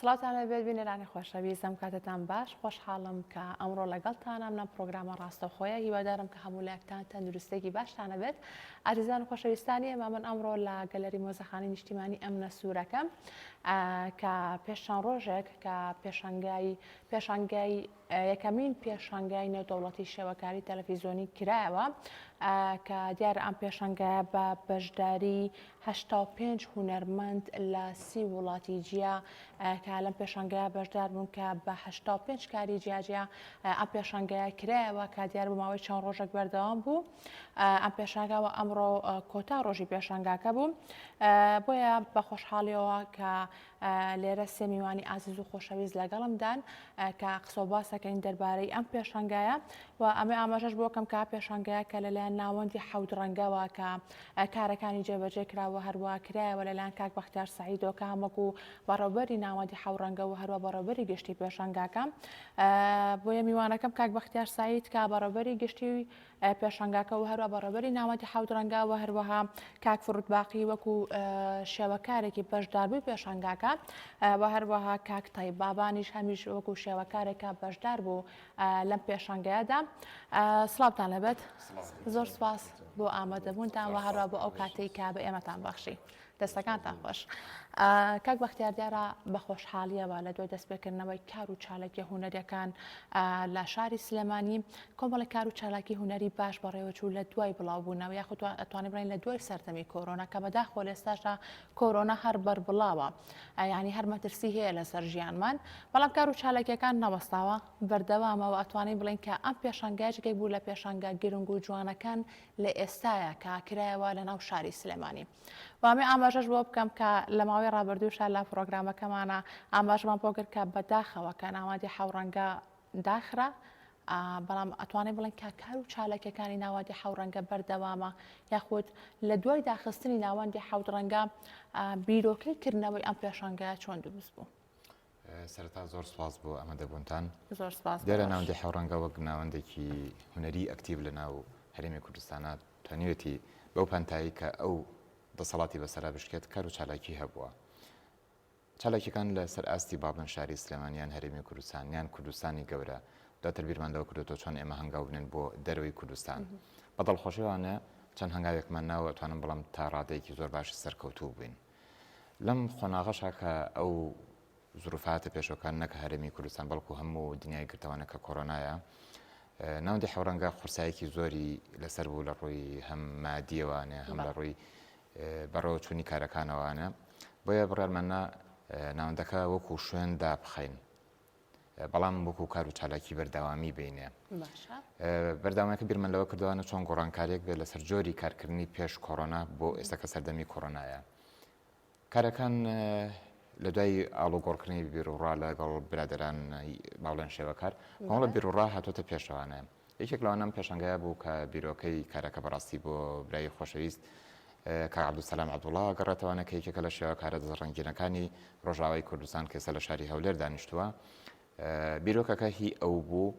سڵاتان لەبێت بینێرانی خۆشەویستم کاتتان باش خۆشحاڵم کە ئەمڕۆ لەگەڵتانم لەم پرۆگرامە ڕاستەوخۆیە هیوادارم کە هەموو لایەکتان تەندروستێکی باشتانە بێت ئازیزان و خۆشەویستانی ئێمە من ئەمڕۆ لە گەلەری مۆزەخانەی نیشتیمانی ئەمنە سوورەکەم کە پێشان ڕۆژێک کە پێشانگای یەکەمین پێشانگای نێودەوڵەتی شێوەکاری تەلەڤیزۆنی کرایەوە کە دیارە ئەم پێشانگایە بە بەشداری 85 هونەرمەند لە 30 وڵاتی جیا کە لەم پێشانگایە بەشدار بوون کە بە 85 کاری جیاجیا ئەم پێشانگایە کرایەوە کە دیار بۆ ماوەی چەند ڕۆژێک بەردەوام بوو ئەم پێشانگاوە ئەمڕۆ کۆتا ڕۆژی پێشانگاکە بوو بۆیە بە خۆشحاڵیەوە کە لێرە سێ میوانی ئازیز و خۆشەویست لەگەڵمدان کە قسە و باسەکەین دەربارەی ئەم پێشانگایە و ئەمە ئاماژەش بۆکەم کە پێشانگایە کە لەلایەن ناوەندی حەوت ڕەنگەوە کە کارەکانی جێبەجێ کراوە هەروە کرایەوە لەلایەن کاک بەختیار سەعیدەوە کە هەموو بەڕێوەبەری ناوەندی حەوت ڕەنگە و هەروە بەڕێوەبەری گشتی پێشانگاکە بۆیە میوانەکەم کاک بەختیار سەعید کە بەڕێوەبەری گشتی پێشانگاکە و هەروە بەڕێوەبەری ناوەندی حەوت ڕەنگە و هەروەها کاک فروت باقی وەکو شێوەکارێکی بەشداربووی پێشانگاکە و هەروەها کاک تایب بابانیش هەمیش وەکو شێوەکارێکە بەشدار بوو لەم پێشانگایەدا سڵاوتان لەبێت زۆر سپاس بۆ ئامادەبوونتان و هەروە بۆ ئەو کاتەی کە بە ئێمەتان بەخشی دەستەکانتان خۆش کاک بەختیار دیارە بە خۆشحاڵیەوە لە دوای دەستپێکردنەوەی کار و چالاکی هونەریەکان لە شاری سلێمانی کۆمەڵی کار و چالاکی هونەری باش بەڕێوەچوو لە دوای بڵاوبوونەوە یاخود ئەتوانین بڵین لە دوای سەردەمی کۆرۆنا کە بەداخۆ لێستاشدا کۆرۆنا هەر بەربڵاوە یعنی هەر مەترسی هەیە لەسەر ژیانمان بەڵام کار و چالاکیەکان نەوەستاوە بەردەوامەوە ئەتوانین بڵین کە ئەم پێشانگایەکێک بوو لە پێشانگا گرنگ و جوانەکان لە ئێستاە کە کرایەوە لە ناو شاری سلێمانی وامێ ئاماژەش بۆ بکەم کە لە ماوەی ڕابردووشە لە پرۆگرامەکەمانە ئاماژمان بۆ کرد کە بەداخەوە کە ناوەندی حەوڕەنگە داخرا بەڵام ئەتوانێت بڵێن کە کار و چالاکیەکانی ناوەندی حەوڕەنگە بەردەوامە یاخود لە دوای داخستنی ناوەندی حەوت ڕەنگە بیرۆکەیکردنەوەی ئەم پێشانگایە چۆن دروست بوو. سەرەتا زۆر سپاس بۆ ئەمەدەبوونتان زۆر سپاس دیارە ناوەندی حەوڕەنگە وەک ناوەندێکی هونەری ئەکتیڤ لە ناو هەرێمی کوردستانە توانیوێتی بەو پانتایی کە ئەو دەسەڵاتی بەسەرا بشکێت کار و چالاکی هەبووە چالاکیەکان لە سەر ئاستی بابن شاری سلێمانیان هەرێمی کوردستانیان کوردستانی گەورە داتر بیرماندەوە کردوەوە چۆن ئێمە هەنگاو بنێن بۆ دەروی کوردستان بە دڵخۆشیوانە چەند هەنگاوێکمان ناوە ئەتوانم بڵام تا ڕادەیەکی زۆر باشی سەرکەوتوو بووین لەم خۆناغەشا کە ئەو زروفاتە پێشەکان نەکە هەرێمی کوردستان بەڵکو هەموو دنیای گرتەوانە کە کۆرۆنایە ناوەندی حەوڕەنگە قورسایەکی زۆری لەسەر بوو لە ڕووی هەم مادیەوانە هەم لە ڕووی بەڕەوە چوونی کارەکانەوانە بۆیە بڕێرمانە ناوەندەکە وەکو شوێن دابخەین بەڵام وەکو کار و چالاکی بەردەوامی بینێ بەرداوامەکە بیرمە لەوە کردوانە چۆن گۆڕانکاریەک بێت لەسەر جۆری کارکردنی پێش کۆرۆنا بۆ ئێستاکە سەردەمی کۆرۆنایە کارەکان لە دوای ئاڵوگۆڕکردنی بیرروڕا لەگەڵ برادران باڵێن شێوەکار کۆمەڵە بیرروڕا هاتوۆتە پێشەوانە یەکێک لەوانەم پێشەنگایە بوو کە بیرۆکەی کارەکە بەڕاستی بۆ برای خۆشەویست کە عەبدولسەلام عەبدوڵڵا گەڕێتەوانە کە یەکێکە لە شێوەکارە دەستڕەنگینەکانی ڕۆژاوای کوردستان کە ئێستا لە شاری هەولێر دانیشتووە بیرۆکەکە هی ئەو بوو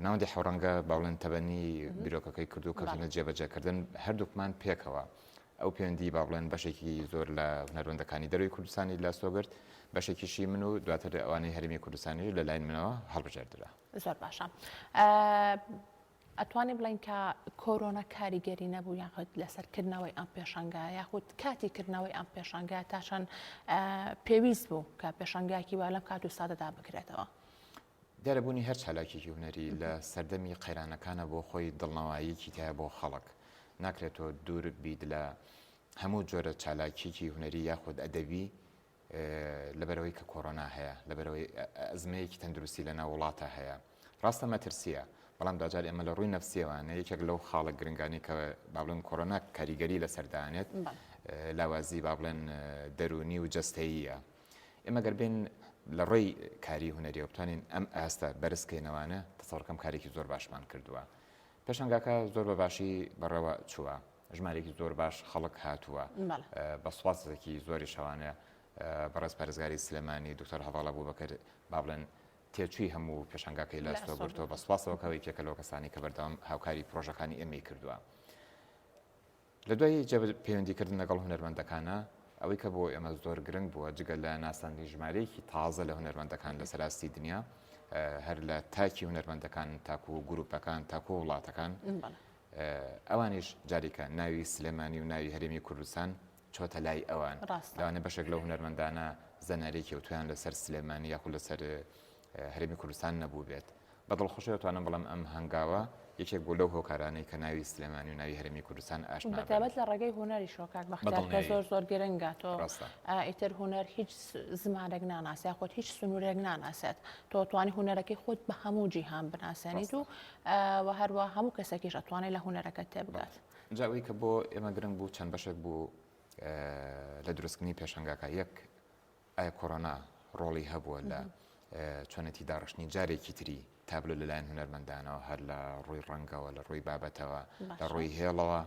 ناوەندی حەوڕەنگە باڵێن تەبەنی بیرۆکەکەی کردو کەوتنە جێبەجێکردن هەردووکمان پێکەوە ئەو پەیوەندی با بڵێن بەشێکی زۆر لە هونەرمەندەکانی دەروی کوردستانی لاسۆگرت بەشێکیشی من و دواتر ئەوانەی هەرێمی کوردستانی لە لایەن منەوە هەڵبژێردرا زۆر باشە ئەتوانێت بڵین کە کۆرۆنا کاریگەری نەبوو یاخود لەسەرکردنەوەی ئەم پێشانگایە یاخود کاتیکردنەوەی ئەم پێشانگایە تاشان پێویست بوو کە پێشانگایەکی وا لەم کات و سادەدا بکرێتەوە دیارەبوونی هەر چالاکیی هونەری لە سەردەمی قەیرانەکانە بۆ خۆی دڵنەواییکی تایە بۆ خەڵک ناکرێتەوە دوور بیت لە هەموو جۆرە چالاکیی هونەری یاخود ئەدەبی لەبەرەوەی کە کۆرۆنا هەیە لەبەرەوەی ئەزمەیەکی تەندروستی لە ناو وڵاتە هەیە ڕاستە مەترسیە بەڵام داجار ئێمە لە ڕووی نەفسیەوانە یەکێک لەو خاڵە گرنگانی کە با بڵێن کۆرۆنا کاریگەری لەسەردانێت لاوازی با بڵێن دەرونی و جەستەییە ئێمە گەربێن لە ڕێی کاری هونەریە بتوانین ئەم ئاستا بەرزکەینەوانە تەسەوڕکەم کارێکی زۆر باشمان کردووە پێشەنگاکە زۆر بەباشی بەڕێوە چووە ژمارێکی زۆر باش خەڵک هاتووە بە سوپاسێکی زۆری شەوانە بەڕێز پارێزگاری سلێمانی دکتۆر هەڤاڵە بووبەکر با بڵێن تێچووی هەموو پێشەنگاکەی لەستۆ گرتەوە بە سوپاسەوە کە یەکێکە لەو کەسانی کە بەردەوام هاوکاری پرۆژەکانی ئێمەی کردووە لە دوای پەیوەندیکردن لەگەڵ هونەرمەندەکانە ئەوەی کە بۆ ئێمە زۆر گرنگ بووە جگە لە ناساندنی ژمارەیەکی تازە لە هونەرمەندەکان لە سەراستی دنیا هەر لە تاکی هونەرمەندەکان تاکو و گروپەکان تاکو وڵاتەکان ئەوانیش جاریکە ناوی سلێمانی و ناوی هەرێمی کوردستان چۆتە لای ئەوان لەوانە بەشێک لەو هونەرمەندانە زەنارێکی ئەوتویان لەسەر سلێمانی یاخود لەسەر هەرێمی کوردستان نەبوو بێت بەدڵخۆشی دەتوانم بەڵام ئەم هەنگاوە یەکێک بۆ لەو هۆکارانەی کە ناوی سلێمانی و ناوی هەرێمی کوردستان ئاشنا بەتابەت لە ڕێگەی هونەری شۆکاک بەختیار کە زۆر گرنگە تۆ ئیتر هونەر هیچ زمانێک ناناسێت یاخود هیچ سنوورێک ناناسێت تۆ توانی هونەرەکەی خۆت بە هەموو جیهان بناسێنیت و هەروە هەموو کەسێکیش ئەتوانێت لە هونەرەکەت تێبگات جاوەی کە بۆ ئێمە گرنگ بوو چەند بەشێک بوو لە دروستکردنی پێشەنگاکە یەک ئایا کۆڕۆنا ڕۆڵی هەبووە لە چۆنەتی داڕشتنی جارێکی تری تابلو لەلایەن هونەرمەندانەوە هەر لە ڕووی ڕەنگەوە لە ڕووی بابەتەوە لە ڕووی هێڵەوە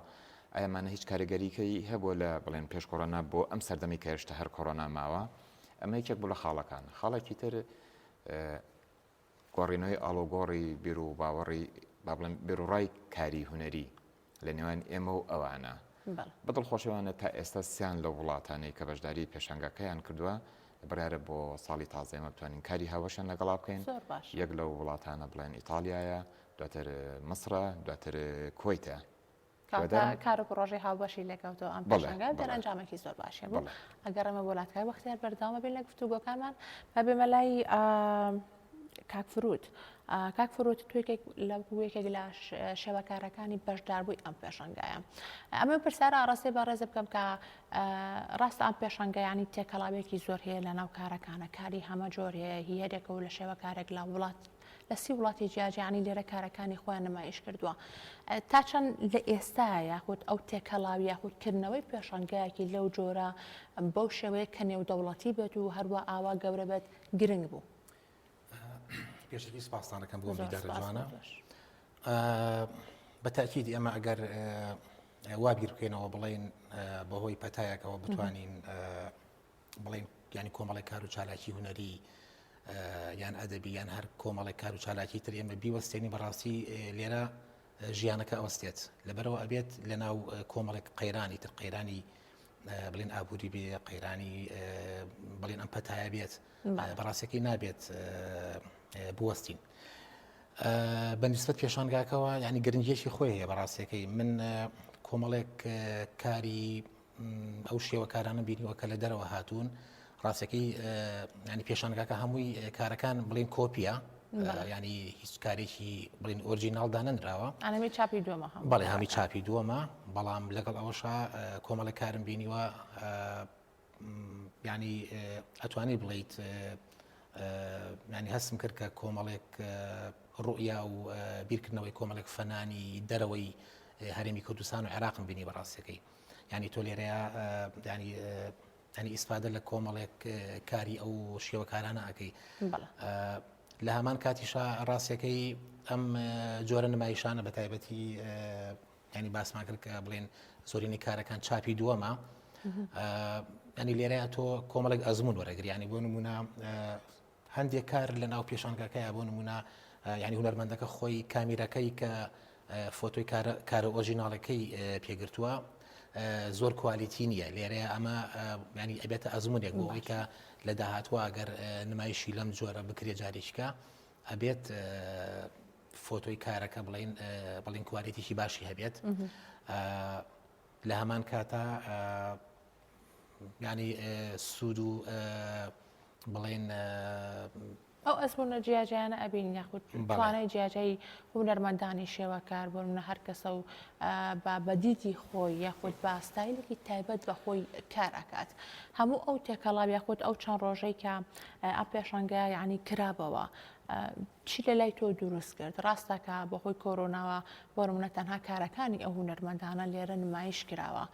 ئایامانە هیچ کاریگەریکەی هەبووە لە بڵێن پێش کۆڕۆنا بۆ ئەم سەردەمی کە هێشتا هەر کۆڕۆنا ماوە ئەمە یەکێک بوو لە خاڵەکان خاڵێکی تر گۆڕینەوەی ئاڵۆگۆڕی بیر و باوەڕی با بڵێن بێڕوڕای کاری هونەری لە نێوان ئێمە و ئەوانە بەدڵخۆشەوانە تا ئێستا سیان لە وڵاتانەی کە بەشداری پێشەنگەکەیان کردووە بڕیارە بۆ ساڵی تازە ئێمە بتوانین کاری هاوەشیان لەگەڵا بکەین یەک لەو وڵاتانە بڵێن ئیتالیایە دواتر مسرە دواتر کۆیتە کار و پرۆژەی هاوبەشی لەگەڵتەوە ئەم پێشەنگە دەرەنجامێکی زۆر باشە بوو ئەگەر ئەمە وڵاتەکە بەختیار بەردەوامە بین لە گفتوگۆکانمان بەبێمە لای کاک فروت توێکێک لە یەکێک لە شێوەکارەکانی بەشداربووی ئەم پێشەنگایە ئەمە پرسیارە ڕاستی بە ڕێز بکەم کە ڕاستە ئەم پێشەنگەیانی تێکەڵاوێکی زۆر هەیە لە ناو کارەکانە کاری هەمە جۆر هەیە هیەرێکە و لە شێوەکارێک لە وڵات لە سی وڵاتی جیاجیانی لێرە کارەکانی خۆیان نمایش کردووە تا چەند لە ئێستاە یاخود ئەو تێکەڵاوی یاخودکردنەوەی پێشەنگایەکی لەو جۆرە بەو شێوەیە کە نێودەوڵەتی بێت و هەروە ئاوا گەورە بێت گرنگ بوو پێشتری سپاسانەکەم بۆ میدارە جوانە بەتاکید ئێمە ئەگەر وا بیر بکەینەوە بڵێن بەهۆی پەتایەکەوە بتوانین بڵێن ینی کۆمەڵی کار و چالاکی هونەری یان ئەدەبی یان هەر کۆمەڵی کار و چالاکی تر ئێمە بیوەستێنی بەڕاستی لێرە ژیانەکە ئەوەستێت لەبەرەوە ئەبێت لە ناو کۆمەڵێک قەیرانی تر قەیرانی بڵێن ئابووری بێ قەیرانی بڵێن ئەم پەتایە بێت بەڕاستیەکەی نابێت بوەستین بەنسبەت پێشانگاکەوە ینی گرنگیەکی خۆی هەیە بەڕاستیەکەی من کۆمەڵێک کاری ئەو شێوە کارانە بینیوە کە لە دەرەوە هاتوون ڕاستەکەی ینی پێشانگاکە هەمووی کارەکان بڵێن کۆپیە ینی هیچ کارێکی بڵێن ئۆرجیناڵ دانەنراوە ئەنەمی چاپی دووەمە بەڵێ هەمی چاپی دووەمە بەڵام لەگەڵ ئەوەشە کۆمەڵی کارم بینیوە ینی ئەتوانی بڵیت ینی هەستم کرد کە کۆمەڵێک ڕوئیا و بیرکردنەوەی کۆمەڵێک فەنانی دەرەوەی هەرێمی کوردستان و عێراقم بینی بەڕاستەکەی ینی تۆ لێرەیە ینی ئیسپادە لە کۆمەڵێک کاری ئەو شێوەکارانە ئەەکەی لە هەمان کاتیشە ڕاستیەکەی ئەم جۆرە نمایشانە بە تایبەتی ینی باسمان کرد کە بڵێن زۆرینی کارەکان چاپی دووەمە ینی لێرەیە تۆ کۆمەڵێک ئەزمون وەرەگری ینی بۆ نمونە هەندێک کار لە ناو پێشانگاکەیە بۆ نمونە ینی هونەرمەندەکە خۆی کامیرەکەی کە فۆتۆی کارە ئۆرجیناڵەکەی پێگرتووە زۆر کوالیتی نییە لێرەیە ئەمە ینی ئەبێتە ئەزمونێک بۆ ئەوەی کە لە داهاتوە ئەگەر نمایشی لەم جۆرە بکرێ جارێکیکە ئەبێت فۆتۆی کارەکە بڵین کوالیتیشی باشی هەبێت لە هەمان کاتە ینی سوود و بڵێن ئەو ئەزمونە جیاجیانە ئەبین یاخود توانای جیاجایی هونەرمەندانی شێوەکار بۆ منە هەر کەسە و بەدیدی خۆی یاخود بە ستایلێکی تایبەت بە خۆی کار ئەکات هەموو ئەو تێکەڵاو یاخود ئەو چەند ڕۆژەی کە ئەم پێشەنگە یعنی کرابەوە چی لە لای تۆ دروست کرد ڕاستەکە بە خۆی کۆرۆناوە بۆ نمونە تەنها کارەکانی ئەو هونەرمەندانە لێرە نمایش کراوە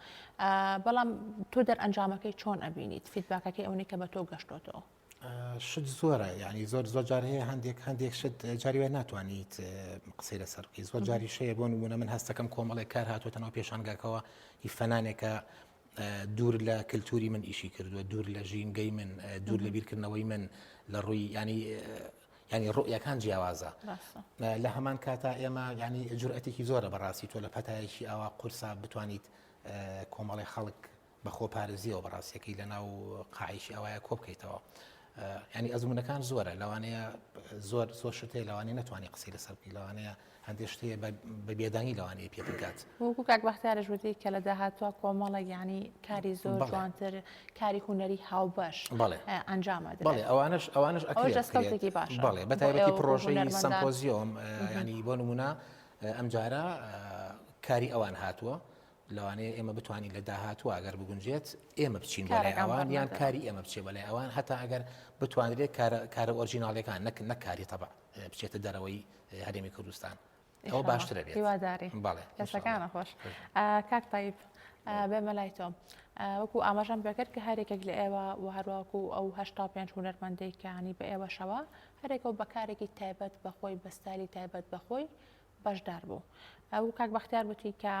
بەڵام تۆ دەرئەنجامەکەی چۆن ئەبینیت فیدباکەکەی ئەوەی کە بە تۆ گەشتۆتەوە شت زۆرە ینی زۆر جار هەیە هەندێک شت جاری وێ ناتوانیت قسەی لەسەر بکەیت زۆر جاری شەیە بۆ نمونە من هەستەکەم کۆمەڵێک کار هاتوۆتەنەوە پێشانگاکەوە هی فەنانێکە دوور لە کللتوری من ئیشی کردووە دوور لە ژینگەی من دوور لە بیرکردنەوەی من لە ڕووی ینی ڕوئیەکان جیاوازە لە هەمان کاتا ئێمە ینی جورئەتێکی زۆرە بەڕاستی تۆ لە پەتایەکی ئاوا قورسا بتوانیت کۆمەڵی خەڵک بە خۆپارێزیەوە بەڕاستیەکەی لە ناو قاعیشی ئەوەیە کۆ بکەیتەوە. ینی ئەزمونونەکان زۆرە لەوانەیە زۆر شتێ لەوانەیە ناتوانانی قسەی لەسەر بکەی، لەوانەیە هەندێک شتەیە بە بێدانی لەوانەیە پێ بکات. وەکو کاک بەختیارش وتی کە لە داهاتوە کۆمەڵێک ینی کاری زۆر جوانتر کاری هوەری هاوبەش ئەنجام دەدرێت. بەڵێ ئەوانش دەستکەوتێکی باش بەڵێ بە تایبەتی پرۆژەی سمپۆزیۆم ینی بۆ نمونە ئەم جارە کاری ئەوان هاتووە لەوانەیە ئێمە بتوانین لە داهاتوە ئەگەر بگونجێت ئێمە بچین بۆ لای ئەوان یان کاری ئێمە بچێ بە لای ئەوان هەتا ئەگەر بتوانرێت کارە ئۆرجیناڵەکان نەکاری تەبع بچێتە دەرەوەی هەرێمی کوردستان ئەوە باشترە بێت. هیواداری دەستەکانە خۆش. کاک تایب بێمە لای تۆ وەکو ئاماژەم پێکرد کە هەرێکێک لە ئێوە و هەروەکو ئەو 85 هونەرمەندەی کە ینی بە ئێوەشەوە هەرێکەوە بەکارێکی تایبەت بەخۆی بەستایلی تایبەت بەخۆی بەشدار بوو. ئەو کاک بەختیار وتی کە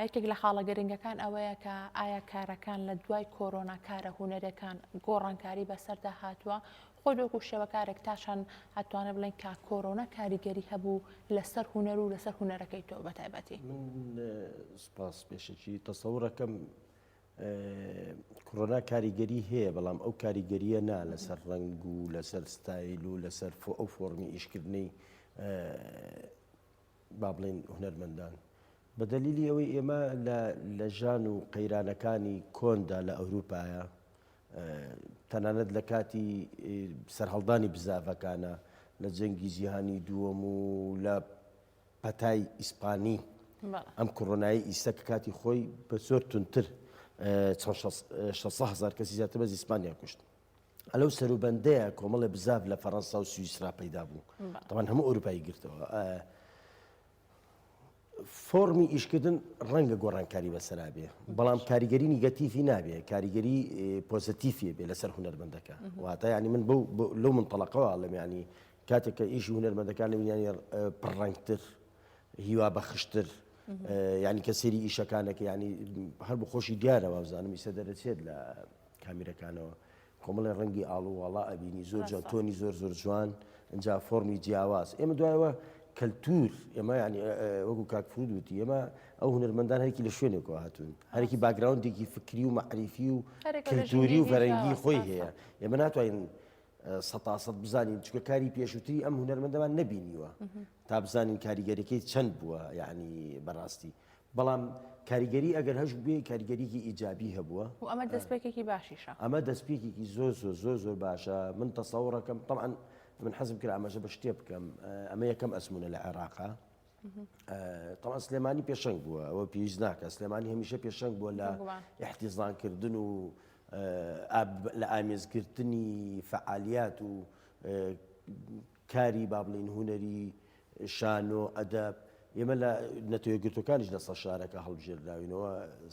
یەکێک لە خاڵە گرنگەکان ئەوەیە کە ئایا کارەکان لە دوای کۆرۆنا کارە هونەرەکان گۆڕانکاری بەسەردا هاتووە خۆ دۆکو شێوەکارێک تاشان هاتوانە بڵێن کا کۆرۆنا کاریگەری هەبوو لەسەر هونەر و لەسەر هونەرەکەی تۆ بە تایبەتی. من سپاس پێشەکی تەسەوڕەکەم کۆرۆنا کاریگەری هەیە بەڵام ئەو کاریگەریە نا لەسەر ڕنگ و لەسەر ستایل و لەسەر ئەو فۆرمی ئیشکردنەی با بڵێن هونەرمەندان بە دەلیلی ئەوەی ئێمە لە ژان و قەیرانەکانی کۆندا لە ئەوروپایە تەنانەت لە کاتی سەرهەڵدانی بزافەکانە لە جەنگی جیهانی دووەم و لە پەتای ئیسپانی ئەم کۆڕۆنایی ئیسەکە کاتی خۆی بە زۆر تونتر 600,000 کەسی زیاتر بەز ئیسپانیا کوشت. ئەلەو سەروبەندەیە کۆمەڵە بزاف لە فەڕەنسا و سویسرا پەیدا بوو تەوان هەموو ئەوروپایی گرتەوە. فۆرمی ئیشکردن ڕەنگە گۆڕانکاری بەسەرا بێ بەڵام کاریگەری نیگەتیفی نابێ کاریگەری پۆزتیفیە بێ لەسەر هونەرمەندەکە واتە ینی من لەو منتەڵەقەوە ئەڵێم ینی کاتێککە ئیشی هونەرمەندەکان ینی پڕڕەنگتر هیوا بەخشتر ینی کە سێری ئیشەکانەکە ینی هەر بە خۆشی دیارەوە بزانم ئیسە دەرەچێت لە کامیرەکانەوە کۆمەڵی ڕەنگی ئاڵوواڵا ئەبینی زۆر تۆنی زۆر جوان ئەجا فۆرمی جیاواز ئێمە دوایەوە کەلتور ئێمە ینی وەکو کاکفرود وتی ئێمە ئەو هونەرمەندان هەرکی لە شوێنێکەوە هاتوون هەرێکی باگراوندێکی فکری و معریفی و کەلتوری و فەرەنگی خۆی هەیە ئێمە ناتوانین سەد بزانین چکە کاری پێشووتری ئەم هونەرمەندەمان نەبینیوە تا بزانین کاریگەریەکەی چەند بووە یعنی بەڕاستی بەڵام کاریگەری ئەگەر هەش بێ کاریگەریکی ئیجابی هەبووە و ئەمە دەستپێکێکی باشیشە ئەمە دەستپێکێکی زۆر باشە من تەسەوڕەکەم طبعا من حەزم کرد ئاماژە بە شتێ بکەم ئەمە یەکەم ئەزمونە لە عێراقا طبعا سلێمانی پێشەنگ بووە ئەوە پێویست ناکە سلێمانی هەمیشە پێشەنگ بووە لە احتیزانکردن و لە ئامێزگرتنی فعالیات و کاری با بڵین هونەری شانۆ ئەدەب ئێمە لە نەتەوەیەگرتوەکانیش لە سەد شارەکە هەڵبژێردراوینەوە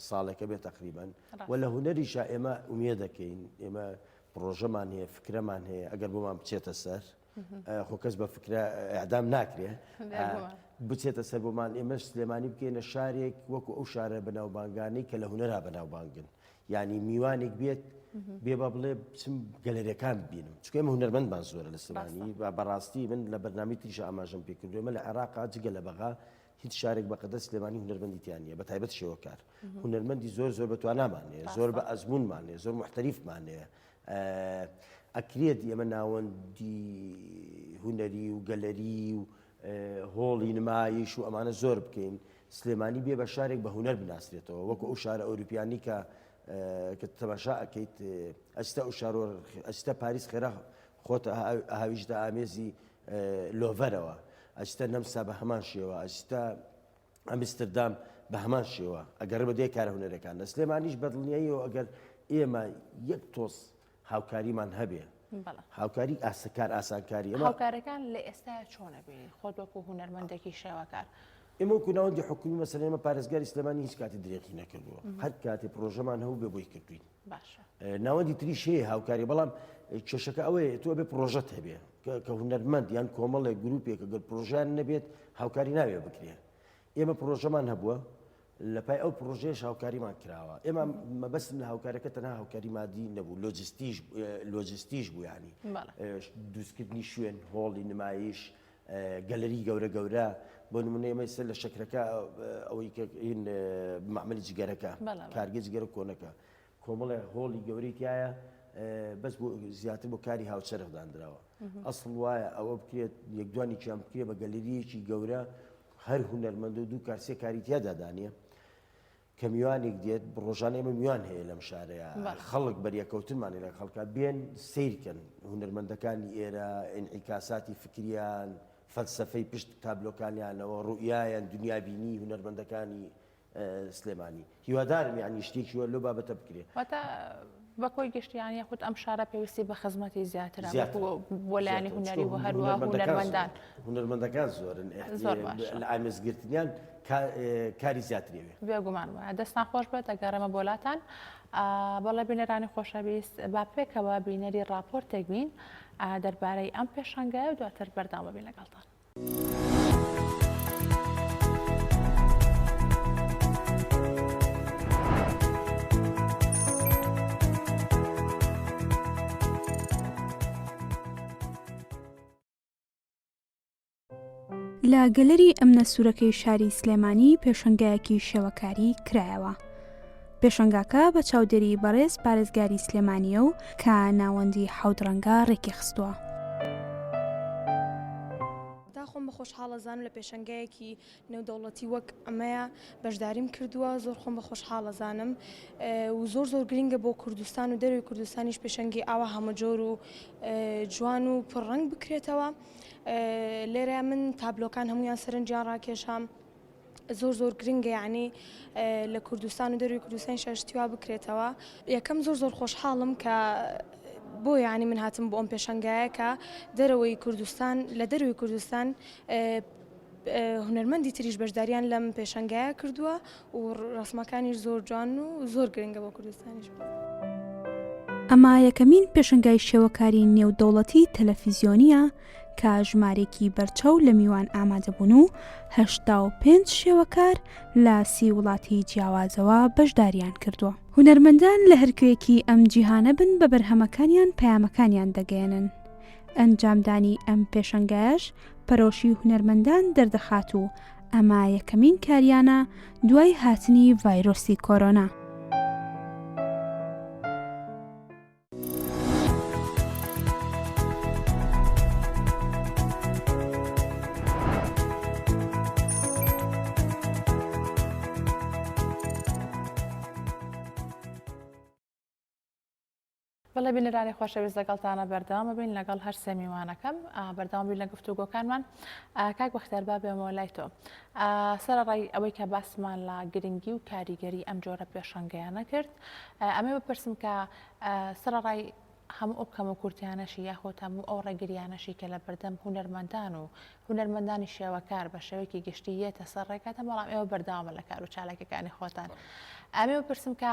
ساڵێکە بێت تقریبان و لە هونەریشا ئێمە ئومێ دەکەین ئێمە پرۆژەمان هەیە فکرەمان هەیە ئەگەر بۆمان بچێتە سەر خۆ کەس بە فکرە ئەعدام ناکرێ بچێتە سەر بۆمان ئێمە سلێمانی بکەینە شارێک وەکو ئەو شارە بەناوبانگانەی کە لە هونەرا بەناوبانگن یعنی میوانێک بێت بێ بە بڵێ بچم گەلەریەکان ببینم چکە ئێمە هونەرمەندمان زۆرە لە سلێمانی بەڕاستی من لە بەرنامەی تریشە ئاماژەم پێکردو ئێمە لە عێراقا جگە لە بەغا هیچ شارێک بەقەدە سلێمانی هونەرمەندیتیان نیە بە تایبەت شێوەکار هونەرمەندی زۆر بەتوانامان هەیە زۆر بە ئەزمونمان هەیە زۆر محتەریفمان هەیە ئەکرێت ئێمە ناوەندی هونەری و گەلەری و هۆڵی نمایش و ئەمانە زۆر بکەین سلێمانی بێ بە شارێک بە هونەر بناسرێتەوە وەکو ئەو شارە ئەوروپیانی کە تەماشا ئەکەیت ئەستا ئەو شار ئەستا پاریس خێرا خۆتە هاویشدا ئامێزی لۆڤەرەوە ئەستا نەمسا بە هەمان شێوە ئەستا ئەمستردام بە هەمان شێوە ئەگەر بە دێ کارە هونەرەکان لە سلێمانیش بەدڵنیاییەوە ئەگەر ئێمە یەک تۆس هاوکاریمان هەبێ هاوکاری ئاسەکار ئاسانکاری ئەمە هاوکارەکان لە ئێستا چۆنە بێ خۆت وەکو هونەرمەندێکی شێوەکار ئێمە وەکو ناوەندی حکومی مەسەلەن ئێمە پارێزگاری سلێمانی هیچ کاتی درێخی نەکردووە هەر کاتێ پرۆژەمان هەبوو بێ بۆی کردوین ناوەندی تریش هەیە هاوکاری بەڵام کێشەکە ئەوەیە تۆ بێ پرۆژەت هەبێ کە هونەرمەند یان کۆمەڵێک گروپێک ئەگەر پرۆژیان نەبێت هاوکاری ناوێ بکرێ ئێمە پرۆژەمان هەبووە لە پای ئەو پرۆژێش هاوکاریمان کراوە ئێمە مەبەستم لە هاوکارەکە تەنها هاوکاری مادی نەبوو لۆجستیش بوو ینی دروستکردنی شوێن هۆڵی نمایش گەلەری گەورە بۆ نمونە ئێمە ئێستا لە شەکرەکە ئەوەی کە هین معمەلی جگەرەکە کارگە جگەرە کۆنەکە کۆمەڵێ هۆڵی گەورەی تایە بەس بۆ زیاتر بۆ کاری هاوچەرخ دانراوە ئەسڵ وایە ئەوە بکرێت یەکدوانێکیان بکرێت بە گەلەریەکی گەورە هەر هونەرمەندە و دوو کارسێ کاری تیادا دانیە کە میوانێک دێت ڕۆژانە ئێمە میوان هەیە لەم شارەیە خەڵک بەریەکەوتنمانێ لە خەڵکە بێن سیرکەن هونەرمەندەکانی ئێرە ئینعیکاساتی فکریان فەلسەفەی پشت تابلۆکانیانەوە ڕوئیایان دنیابینی هونەرمەندەکانی سلێمانی هیوادارم یعنی شتێکی وە لەو بابەتە بکرێت بە کۆی گەشتیان یاخود ئەم شارە پێویستی بە خزمەتی زیاترە بۆ لایەنی هونەری و هەروە هونەرمەندەکان زۆرن لە ئامێزگرتنیان کاری زیاترێوێ بێگومان وایە دەستان خۆش بێت ئەگەڕێمە بۆلاتان بەڵێ بینەرانی خۆشەویست با پێکەوە بینەری راپۆرتێک بین دەربارەی ئەم پێشەنگایە و دواتر بەردام ببین لەگەڵتان. لە گەلەری ئەمنە سوورەکەی شاری سلێمانی پێشەنگایەکی شێوەکاری کرایەوە. پێشەنگاکە بە چاودێری بەڕێز پارێزگاری سلێمانیە و کە ناوەندی حەوت ڕەنگە ڕێکی خستووە. خۆم بە خۆشحاڵەزانم لە پێشەنگایەکی نێودەوڵەتی وەک ئەمەیە بەشداریم کردووە زۆر خۆم بە خۆشحاڵەزانم و زۆر گرنگە بۆ کوردستان و دەروی کوردستانیش پێشەنگی ئاوا هەمەجۆر و جوان و پڕڕەنگ بکرێتەوە. لێرە من تابلۆکان هەمویان سەرنجیان ڕاکێشام زۆر گرنگە یعنی لە کوردستان و دەروی کوردستانی شەشتیوا بکرێتەوە. یەکەم زۆر خۆشحاڵم کە بۆ یعنی من هاتم بۆ ئەم پێشەنگایە کە دەرەوەی کوردستان لە دەروی کوردستان هونەرمەندی تریش بەشداریان لەم پێشەنگایە کردووە و ڕسمەکانیش زۆر جوان و زۆر گرنگە بۆ کوردستانیش. ئەمە یەکەمین پێشەنگای شێوەکاری نێودەوڵەتی تەلەڤیزیۆنیە کە ژمارێکی بەرچەو لە میوان ئامادەبوون و 85 شێوەکار لە 30 وڵاتی جیاوازەوە بەشداریان کردووە. هونەرمەندان لە هەرکوێکی ئەم جیهانە بن بە بەرهەمەکانیان پەیامەکانیان دەگەێنن. ئەنجامدانی ئەم پێشەنگایش پەرۆشی هونەرمەندان دەردەخات و ئەمە یەکەمین کاریانە دوای هاتنی ڤایرۆسی کۆرۆنا. بەڵێ بینەرانی خۆشەویست لەگەڵتانە بەردەوامە بین لەگەڵ هەر سێ میوانەکەم بەردەوام بین لە گفتوگۆکانمان. کاک بەختیار با بێمەوە لای تۆ سەرەڕای ئەوەی کە باسمان لە گرنگی و کاریگەری ئەم جۆرە پێشەنگەیانە کرد ئەمێ بپرسم کە سەرەڕای هەموو ئەو کەم و کورتیانەشی یاخۆت هەموو ئەو ڕێگریانەشی کە لە بەردەم هونەرمەندان و هونەرمەندانی شێوەکار بە شێوەیەکی گشتی یێتە سەر ڕێکاتە بەڵام ئێوە بەردەوامە لە کار و چالاکیەکانی خۆتان. ئەمێ بپرسم کە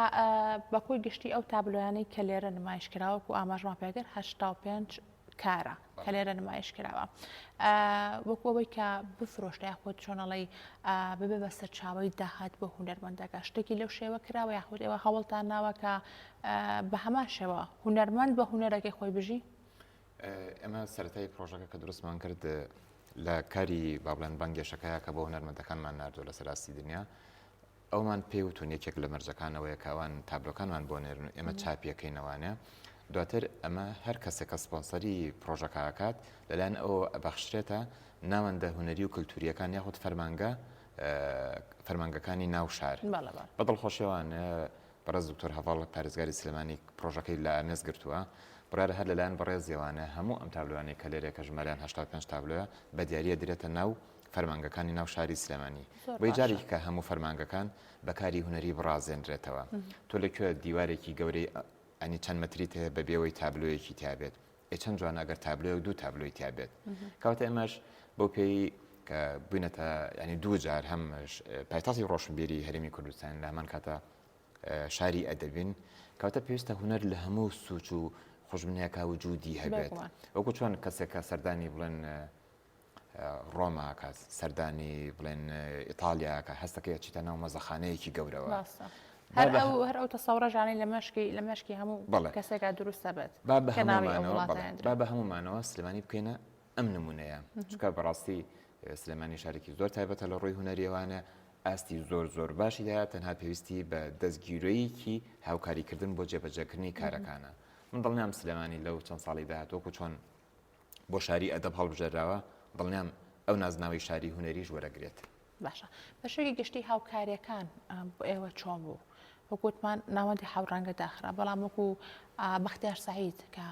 بەکۆی گشتی ئەو تابلۆیانەی کە لێرە نمایشکراوە و ئاماژمان پێگر 85 کارە کە لێرە نمایشکراوە وەکەوەی کە بفرۆشتە یاخۆت چۆنەڵی ببێ بە سەرچاوی داهات بۆ هونەرمەندەکە شتێکی لەو شێوە کراوە یاخود ئێوە هەوڵتان ناوە کە بە هەمان شێوە هونەرمەند بە هونەرەکەی خۆی بژی؟ ئێمە سەرەتای پرۆژەکە کە دروستمان کرد لە کاری بابلەن بانگێشەکەیە کە بۆ هونەرمەندەکانمان ناردووە لە سەراستی دنیا ئەومان پێوتون یەکێک لە مەرجەکانەوەیە کاوان تابلۆکانمان بۆ نێرن ئێمە چاپیەکەینەوانە دواتر ئەمە هەر کەسێک کە سپۆنسەری پرۆژەکەکات لەلایەن ئەوە بەخشرێتە ناوەندە هونەری و کللتوریەکان یاخود فەرمانگەکانی ناو شار بەدڵخۆشیەوان بەڕێز دکتۆر هەڤاڵ پارێزگاری سلێمانی پرۆژەکەی لە ئامێز گرتووە بڕارە هەر لەلایەن بەڕێزیێوانە هەموو ئەم تابلوانی کە لێرێکە ژمارەیان 85 تابلۆە بە دیاریە درێتە ناو فەرمانگەکانی ناو شاری سلێمانی بۆی جارێکی کە هەموو فەرمانگەکان بەکاری هونەری بڕازێنرێتەوە تۆ لەکوێ دیوارێکی گەورەی ئەنی چەند مەتریت هەیە بە بێەوەی تابلۆیەکی تیابێت چەند جوان ئەگەر تابلۆ و دوو تابلۆی تیابێت کەواتە ئێمەش بۆ پێی کە بووینەتە ینی دوو جار هەم پایتەختی ڕۆشنبیری هەرێمی کوردستان لە هەمان کاتە شاری ئەدەبین کەواتە پێویستە هونەر لە هەموو سوچ و خۆشببینەکە وجودی هەبێت وەکو چۆن کەسێکە سەردانی بڵێن ڕۆما کە سەردانی بڵێن ئیتالیا کە هەستەکەی چیتە ناو مەزەخانەیەکی گەورەوە هەر ئەو تەسەوڕەژانەی لە مەشکی هەموو کەسێکە دروستە بێت با بە هەمومانەوە سلێمانی بکەینە ئەم نمونەیە چکە بەڕاستی سلێمانی شارێکی زۆر تایبەتە لە ڕووی هوەریێوانە ئاستی زۆر باشی دایا تەنها پێویستی بە دەستگیرۆیەکی هاوکاریکردن بۆ جێبەجێکردنی کارەکانە من دڵنیام سلێمانی لەو چەند ساڵی داهاتوەکو چۆن بۆ شاری ئەدەب هەڵبژێراوە دڵنیام ئەو نازناوی شاری هوەریش وەرەگرێت باشە بەشێکی گشتی هاوکاریەکان بۆ ئێوە چۆن بوو وەکوتمان ناوەندی حاوڕەنگە داخرا بەڵام وەکو بەختیار سەعید کە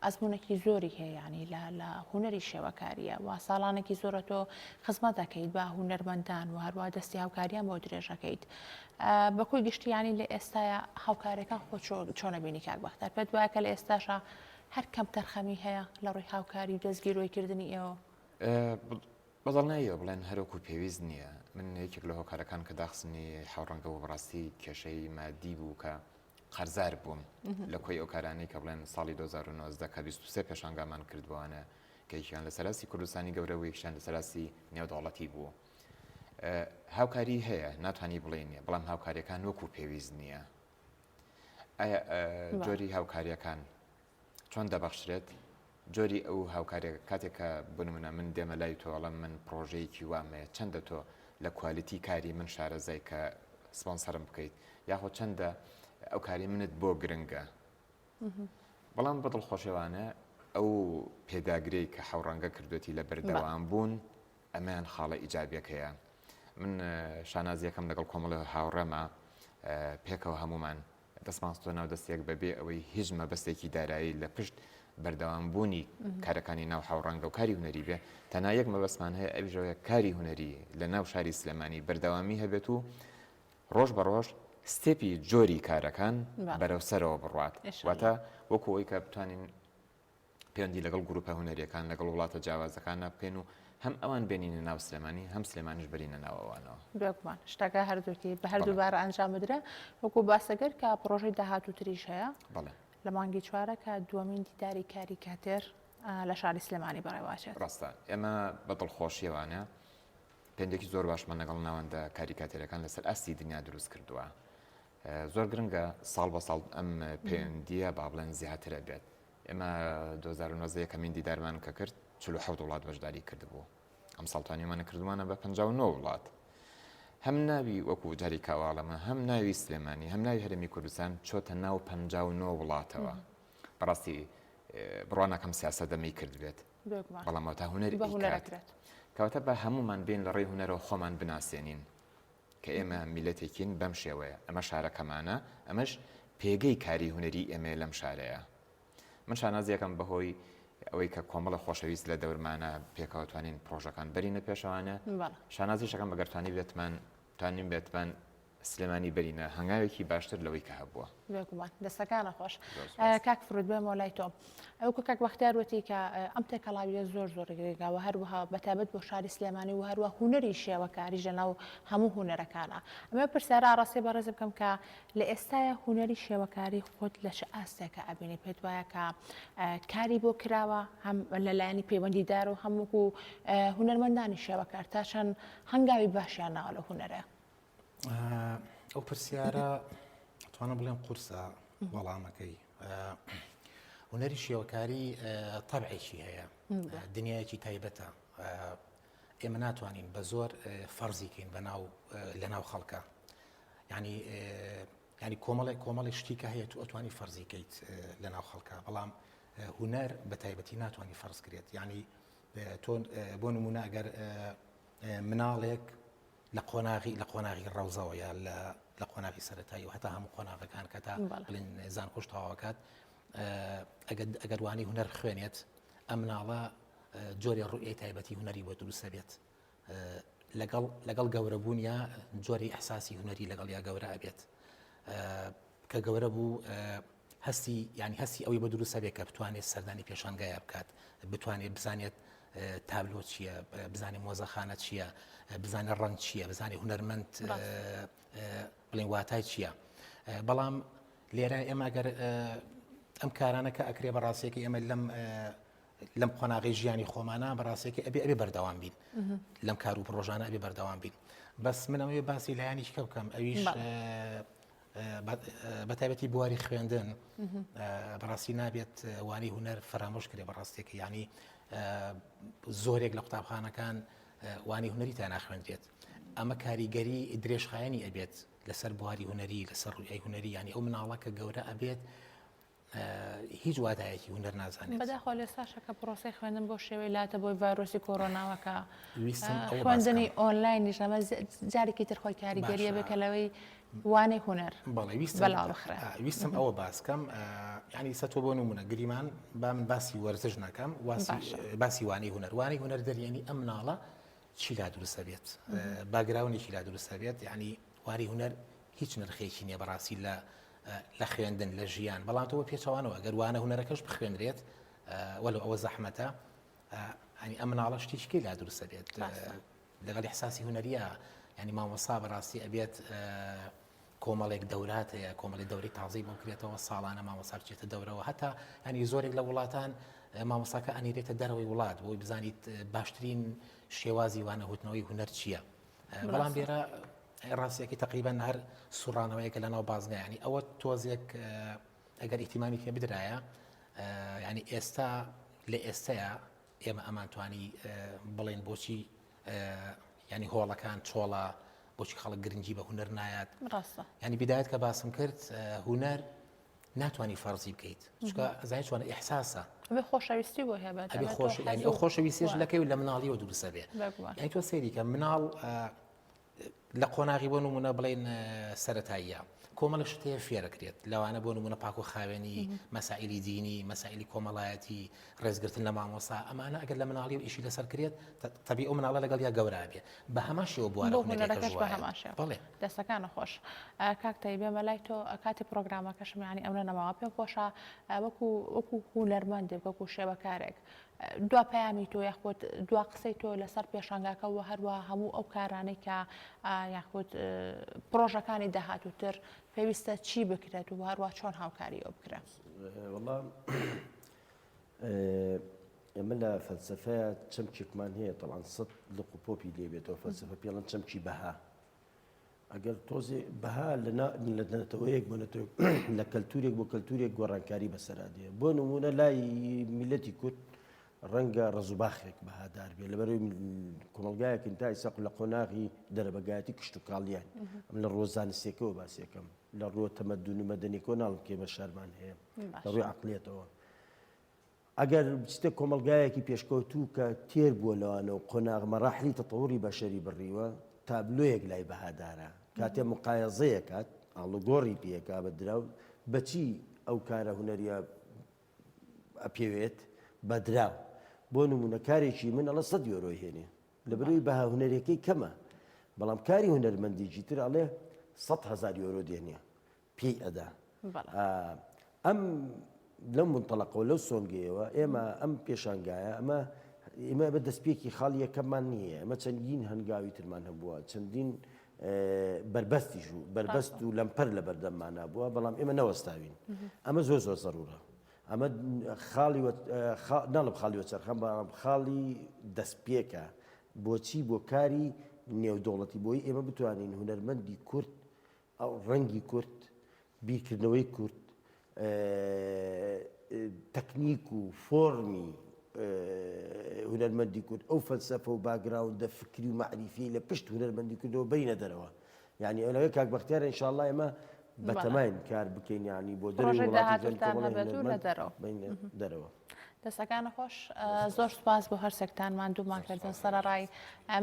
ئەزمونێکی زۆری هەیە ینی لە هوەری شێوەکاریە و ساڵانێکی زۆرە تۆ خزمەت دەکەیت بە هوەرمەندان و هەروە دەستی هاوکاریان بۆ درێژەکەیت بەکوی گشتیانی لە ئێستاە هاوکارەکان خۆ چۆنە بینی کاک بەختیار پێت وایە کە لە ئێستاشە هەر کەم تەرخەمی هەیە لە ڕووی هاوکاری و دەستگیرۆیکردنی ئێوە بەدڵ نایە بڵێن هەرۆکو پێویست نییە من یەکێک لە هۆکارەکان کە داخستنی حاوڕەنگە و بەڕاستی کێشەی مادی بوو کە قەرزار بووم لە کۆی ئەو کارانەی کە بڵێن ساڵی 2009 کە 23 پێشانگامان کردوانە کە یەکیان لە سەراسی کوردستانی گەورە و یەکیان لە سەراسی نێودەوڵەتی بوو هاوکاری هەیە ناتوانانی بڵێنێ بەڵام هاوکاریەکان وەکو پێویست نییە ئایا جۆری هاوکاریەکان چۆن دەبەخشرێت جۆری ئەو هاوکاریە کاتێکە بنمونە من دێمە لای تۆڵم من پرۆژەیەکی وامەیە چەندە تۆ لە کوالیتی کاری من شارەزای کە سپۆنسەرم بکەیت یاخۆ چەندە ئەو کاری منت بۆ گرنگە بەڵام بە دڵخۆشێوانە ئەو پێداگرەی کە حەوڕەنگە کردوێتی لە بەردەوام بوون ئەمەیان خاڵە ئیجابیەکەیە من شانازیەکەم لەگەڵ کۆمەڵە هاوڕێمە پێکەوە هەمومان دەستمانستۆ ناو دەستێک بەبێ ئەوەی هیچ مەبەستێکی دارایی لە پشت بەردەوامبوونی کارەکانی ناو حاوڕەنگە و کاری هوەری بێ تەنها یەک مەبەستمان هەیە ئەویژەوەیە کاری هوەری لە ناو شاری سلێمانی بەردەوامی هەبێت و ڕۆژ بە ڕۆژ ستێپی جۆری کارەکان بەرەوسەرەوە بڕوات واتە وەکو ئەوی کە بتوانین پەیوەندی لەگەڵ گروپە هوەریەکان لەگەڵ وڵاتە جیاوازەکان بکەین و هەم ئەوان بێنینە ناو سلێمانی هەم سلێمانیش بەرینە ناوەوانەوە بێگومان شتەکە هەردووکی بە هەردوو بارە ئەنجام بدرێ وەکو باسەگەر کە پرۆژەی داهاتووتریش هەیە لە مانگی چوارە کە دووەمین دیداری کاری کاتێر لە شاری سلێمانی بەڕێواشێت ڕاستە ئێمە بە دڵخۆشیەوانە پێندێکی زۆر باشمان لەگەڵ ناوەندە کاری کاتێرەکان لەسەر ئاستی دنیا دروست کردووە زۆر گرنگە ساڵ بە ساڵ ئەم پەیوەندیە با بڵێن زیاترە بێت ئێمە 2009 کەمین دیدارمان کە کرد 47 وڵات بەشداری کردبوو ئەم ساڵتوانیمانە کردوانە بە 59 وڵات هەم ناوی وەکو جاری کاواڵەمە هەم ناوی سلێمانی هەم ناوی هەرێمی کوردستان چۆتە ناو 59 وڵاتەوە بەڕاستی بڕوانەکەم سیاسە دەمەی کرد بێت بەڵام تا هوەری کەواتە بە هەمومان بین لە ڕێی هوەرەوە خۆمان بناسیێنین کە ئێمە میلەتێکین بەم شێوەیە ئەمە شارەکەمانە ئەمەش پێگەی کاری هوەری ئێمە لەم شارەیە من شانازیەکەم بەهۆی ئەوەی کە کۆمەڵە خۆشەویست لە دەورمانە پێکەوەتوانین پرۆژەکان بەرینە پێشەوانە شانازیشەکەم بەگەرتوانی بێتمان توانین بێتمان سلێمانی بەرینە هەنگاوێکی باشتر لەوەی کە هەبووە بێگومان دەستەکانە خۆش کاک فرود بێمە لای تۆ ئەوکو کاک بەختیار وتی کە ئەم تێکەڵاویە زۆر گرنگەوە هەروەها بەتابەت بۆ شاری سلێمانی و هەروە هوەری شێوەکاریش لەناو هەموو هوەرەکانە ئەمە پرسیارە ڕاستی بەڕێز بکەم کە لە ئێستاە هوەری شێوەکاری خۆت لە چ ئاستێکە ئەبینی پێت وایە کە کاری بۆ کراوە هەم لەلایەنی پەیوەندیدار و هەموو هوەرمەندانی شێوەکار تا چەند هەنگاوی باشیان ناوە لە هوەرە ئەو پرسیارە توانە بڵێم قورسە وەڵامەکەی هوەری شێوەکاری تەبعێکی هەیە دنیایەکی تایبەتە ئێمە ناتوانین بە زۆر فەرزیکەین لە ناو خەڵکە ینی کۆمەڵی شتیکە هەیە تو ئەتوانی فەرزیکەیت لە ناو خەڵکە بەڵام هوەر بە تایبەتی ناتوانانی فەرز کرێت ینی تۆ بۆ نمونە ئەگەر مناڵێک لە قۆناغی ڕەوزەوە یا لە قۆناغی سەرەتایی و هەتا هەموو قۆناغەکان کە تا بڵێن زانکۆش تەواوەکات ئەگەر وانی هوەر خوێنێت ئەم مناڵە جۆری ڕوئیەی تایبەتی هوەری بۆ دروستە بێت لەگەڵ گەورەبوونیە جۆری ئەحساسی هوەری لەگەڵ یا گەورە ئەبێت کە گەورە بوو هەستی ئەوی بە دروستە بێت کە بتوانێت سەردانی پێشانگایە بکات بتوانێت بزانێت تابلۆ چییە بزانێت مۆزەخانە چییە بزانێت ڕەنگ چییە بزانێت هوەرمەند بڵێن واتای چییە بەڵام لێرە ئێمە گەر ئەم کارانە کە ئەکرێ بەڕاستێکی ئێمە لەم قۆناغی ژیانی خۆمانە بەڕاستێکی ئەبێ بەردەوام بین لەم کار و پرۆژانە ئەبێ بەردەوام بین بەس من ئەوەیە باسی لایەنیش کە بکەم ئەویش بەتایبەتی بواری خوێندن بەڕاستی نابێت وانی هوەر فەرامۆش کرێ بەڕاستێکی ینی زۆرێک لە قوتابخانەکان وانی هوەری تا ناخوێندرێت ئەمە کاریگەری درێژخایەنی ئەبێت لەسەر بواری هوەری لەسەر ڕووی هوەری ینی ئەو مناڵەکە گەورە ئەبێت هیچ واتایەکی هوەر نازانێت بەداخۆ لێستاشە کە پرۆسی خوێندن بۆ شێوەی لاتە بۆی ڤایرۆسی کۆڕۆناوەکە ویستم ئەوە خوێندنی ئۆنلاینیش ئەمە جارێکی تر خۆی کاریگەریە بکە لەوەی وانەی هوەر بەڵێ بەلاو بخرێ ویستم ئەوە باسکەم ینی سە تۆ بۆ نمونە گریمان با من باسی وەرزش ناکەم باسی وانەی هوەر دەریێنی ئەم مناڵە چی لا دروستە بێت باگراونێکی لا دروستە بێت یعنی واری هوەر هیچ نرخێکی نییە بەڕاستی لە خوێندن لە ژیان بەڵام تۆ پێچەوانەوە ئەگەر وانە هوەرەکەش بخوێنرێت وەلو ئەوە زەحمەتە ینی ئەم مناڵە شتێکی لا دروستە بێت لەگەڵ احساسی هوەریە ینی مامۆستا بەڕاستی ئەبێت کۆمەڵێک دەورات هەیە کۆمەڵی دەوری تازی بۆ کرێتەوە ساڵانە مامۆستا بچێتە دەورەوە هەتا ینی زۆرێک لە وڵاتان مامۆستاکە ئەنیرێتە دەرەوەی وڵات بۆی بزانیت باشترین شێوازی وانەهوتنەوەی هوەر چییە بەڵام لێرە ڕاستیەکی تقریبان هەر سوڕانەوەیەکە لەناو بازگا ینی ئەوە تۆزێک ئەگەر ئیحتیمامی پێ بدرایە ینی ئێستا لە ئێستەیە ئێمە ئەمانتوانی بڵێن بۆچی ینی هۆڵەکان چۆڵە بۆچی خەڵک گرنگی بە هوەر نایات ینی بیدایەت کە باسم کرد هوەر ناتوانانی فەرزی بکەیت چکە زای چۆنە ئیحساسە ئەبێ خۆشەویستی بۆ هەبێت ئەو خۆشەویستیش لەکەوی لە مناڵیەوە دروستە بێ یعنی تۆ سەیری کە مناڵ لە قۆناغی بۆ نمونە بڵێن سەرەتاییە کۆمەڵە شتەیە فێرەکرێت لەوانە بۆ نمونە پاک و خاوێنی مەسائلی دینی مەسائلی کۆمەڵایەتی ڕێزگرتن لە مامۆستا ئەمانە ئەگەر لە مناڵی و ئیشی لەسەر کرێت تەبیعی ئەو مناڵە لەگەڵ یا گەورە بێ بە هەماشیەوە بوارە هوەرەکەش بە هەماشەوە بەڵێ دەستەکانە خۆش کاک تەیبێ مەلای تۆ کاتی پرۆگرامەکەشم ینی ئەوە نەماوە پێم خۆشە وەکو هونەرمەندێک وەکو شێوەکارێک دوا پەیامی تۆ یاخود دوا قسەی تۆ لەسەر پێشانگاکە و هەروە هەموو ئەو کارانەی کە یاخود پرۆژەکانی داهاتووتر پێویستە چی بکرێت و هەروە چۆن هاوکاری ئەو بکرێت والله ئێمە لە فەلسەفەیە چەمکێکمان هەیە طبعاً سەد لق و پۆپی لێ بێتەوە فەلسەفە پێڵەن چەمکی بەها ئەگەر تۆزێ بەها لە نەتەوەیەک بۆ نەتەوە لە کەلتورێک بۆ کەلتورێک گۆڕانکاری بەسەرادێ بۆ نمونە لای میلەتی کورد ڕەنگە ڕزوباخێک بەهادار بێ لەبەرەوەی کۆمەلگایەکن تا ئیساق لە قۆناغی دەرەبەگایەتی کشت و کاڵیان ئەم لە ڕۆزانستێکەوە باسیەکەم لە ڕۆ تەمەدون و مەدەنیەوە ناڵم کێمە شارمان هەیە لە ڕووی عەقڵیەتەوە ئەگەر بچتە کۆمەلگایەکی پێشکەوتوو کە تێر بووە لەوانەوە قۆناغ مەراحلی تەتەووری بەشەری بڕیوە تابلۆیەک لای بەهادارە کاتێ مقایەزەیەکات ئاڵوگۆڕی پێکا بە دراو بەچی ئەو کارە هوەریە ئەپێوێت بەدراو بۆ نمونە کارێکی من ئەڵە 100 یۆرۆی هێنێ لەبەرەوەی بەها هوەرەکەی کەمە بەڵام کاری هوەرمەندێکی تر ئەڵێ 100,000 یۆرۆ دێنێ پێی ئەدا ئەم لەم منتەڵەقەوە لەو سۆنگەیەوە ئێمە ئەم پێشانگایە ئێمە بە دەستپێکی خاڵی یەکەممان نییە ئەمە چەندین هەنگاوی ترمان هەبووە چەندین بربەستیش و بربەست و لەمپەر لە بەردەممان نبووە بەڵام ئێمە نەوەستاوین ئەمە زۆر زۆر زەرورە ئەمە ناڵم خاڵی وەچەرخەم بەڵام خاڵی دەستپێکە بۆچی بۆ کاری نێودوڵەتی بۆی ئێمە بتوانین هونەرمەندی کورد ئەو ڕەنگی کورد بیرکردنەوەی کورد تەکنیک و فۆرمی هونەرمەندی کورد ئەو فەلسەفە و باگراوندە فکری و معریفی لە پشت هونەرمەندی کوردەوە بینە دەرەوە یعنی ئەوەیە کاک بەختیارە ئینشاءالله ئێمە بەتەماین کار بکەین ینی بۆ دەرەوە دەستەکانە خۆش زۆر سوپاس بۆ هەر سێکتان ماندوومان کردن سەرڕای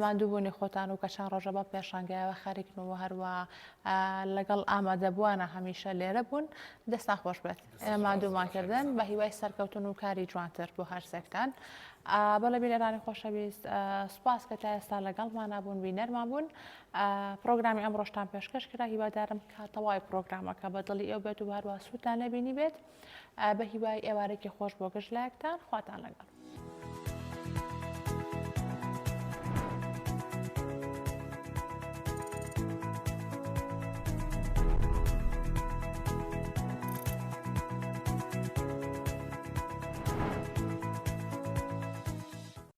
ماندووبوونی خۆتان و کە چەند ڕۆژە بە پێشانگایەوە خەریکنەوە هەروە لەگەڵ ئامادەبووانە هەمیشە لێرە بوون دەستان خۆش بێت ماندوومان کردن بە هیوای سەرکەوتن و کاری جوانتر بۆ هەر سێکتان بەڵێ بینەرانی خۆشەویست سوپاس کە تا ئێستا لەگەڵمان نبوون بینەرمان بوون پرۆگرامی ئەم ڕۆژتان پێشکەش کرا هیوادارم کە تەواوی پرۆگرامەکە بەدڵی ئەو بێت و هەروە سوودتان لەبینی بێت بە هیوای ئێوارێکی خۆش بۆ گەشت لایەکتان خواتان لەگەڵ